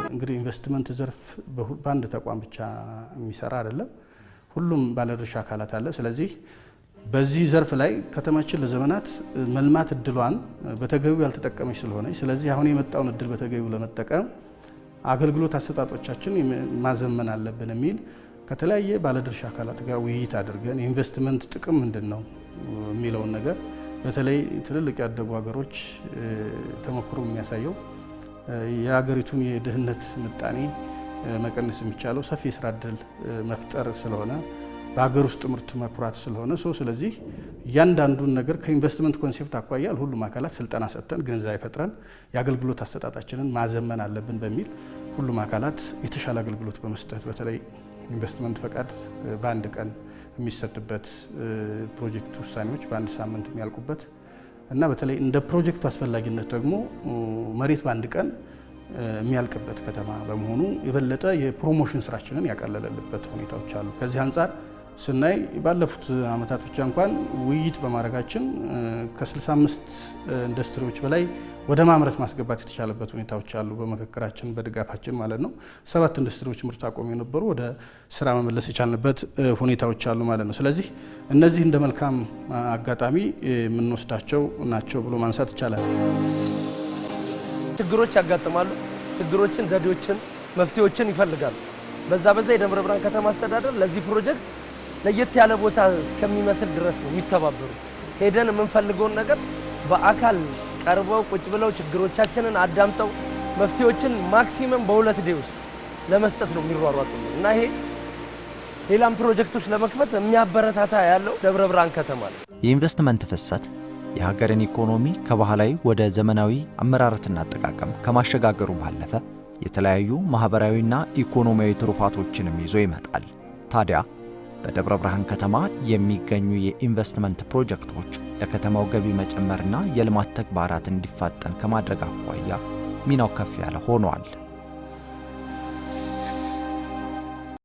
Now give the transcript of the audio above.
እንግዲህ ኢንቨስትመንት ዘርፍ በአንድ ተቋም ብቻ የሚሰራ አይደለም። ሁሉም ባለድርሻ አካላት አለ። ስለዚህ በዚህ ዘርፍ ላይ ከተማችን ለዘመናት መልማት እድሏን በተገቢው ያልተጠቀመች ስለሆነች ስለዚህ አሁን የመጣውን እድል በተገቢው ለመጠቀም አገልግሎት አሰጣጦቻችን ማዘመን አለብን የሚል ከተለያየ ባለድርሻ አካላት ጋር ውይይት አድርገን ኢንቨስትመንት ጥቅም ምንድነው የሚለውን ነገር በተለይ ትልልቅ ያደጉ ሀገሮች ተሞክሮ የሚያሳየው የሀገሪቱን የድህነት ምጣኔ መቀነስ የሚቻለው ሰፊ የስራ እድል መፍጠር ስለሆነ በሀገር ውስጥ ምርት መኩራት ስለሆነ ስለዚህ እያንዳንዱን ነገር ከኢንቨስትመንት ኮንሴፕት አኳያ ሁሉም አካላት ስልጠና ሰጥተን ግንዛቤ ፈጥረን የአገልግሎት አሰጣጣችንን ማዘመን አለብን በሚል ሁሉም አካላት የተሻለ አገልግሎት በመስጠት በተለይ ኢንቨስትመንት ፈቃድ በአንድ ቀን የሚሰጥበት ፕሮጀክት ውሳኔዎች በአንድ ሳምንት የሚያልቁበት እና በተለይ እንደ ፕሮጀክቱ አስፈላጊነት ደግሞ መሬት በአንድ ቀን የሚያልቅበት ከተማ በመሆኑ የበለጠ የፕሮሞሽን ስራችንን ያቀለለልበት ሁኔታዎች አሉ። ከዚህ አንፃር ስናይ ባለፉት አመታት ብቻ እንኳን ውይይት በማድረጋችን ከ65 ኢንዱስትሪዎች በላይ ወደ ማምረት ማስገባት የተቻለበት ሁኔታዎች አሉ። በመከከራችን በድጋፋችን ማለት ነው 7 ኢንዱስትሪዎች ምርት አቆም የነበሩ ወደ ስራ መመለስ የቻልንበት ሁኔታዎች አሉ ማለት ነው። ስለዚህ እነዚህ እንደ መልካም አጋጣሚ የምንወስዳቸው ናቸው ብሎ ማንሳት ይቻላል። ችግሮች ያጋጥማሉ። ችግሮችን፣ ዘዴዎችን፣ መፍትሄዎችን ይፈልጋሉ። በዛ የደብረ ብርሃን ከተማ አስተዳደር ለዚህ ፕሮጀክት ለየት ያለ ቦታ እስከሚመስል ድረስ ነው የሚተባበሩ። ሄደን የምንፈልገውን ነገር በአካል ቀርበው ቁጭ ብለው ችግሮቻችንን አዳምጠው መፍትሄዎችን ማክሲመም በ2 ዴይ ውስጥ ለመስጠት ነው የሚሯሯጡ እና ይሄ ሌላም ፕሮጀክቶች ለመክፈት የሚያበረታታ ያለው ደብረ ብርሃን ከተማ ነው። የኢንቨስትመንት ፍሰት የሀገርን ኢኮኖሚ ከባህላዊ ወደ ዘመናዊ አመራረትና አጠቃቀም ከማሸጋገሩ ባለፈ የተለያዩ ማህበራዊና ኢኮኖሚያዊ ትሩፋቶችንም ይዞ ይመጣል። ታዲያ በደብረ ብርሃን ከተማ የሚገኙ የኢንቨስትመንት ፕሮጀክቶች ለከተማው ገቢ መጨመርና የልማት ተግባራት እንዲፋጠን ከማድረግ አኳያ ሚናው ከፍ ያለ ሆኗል።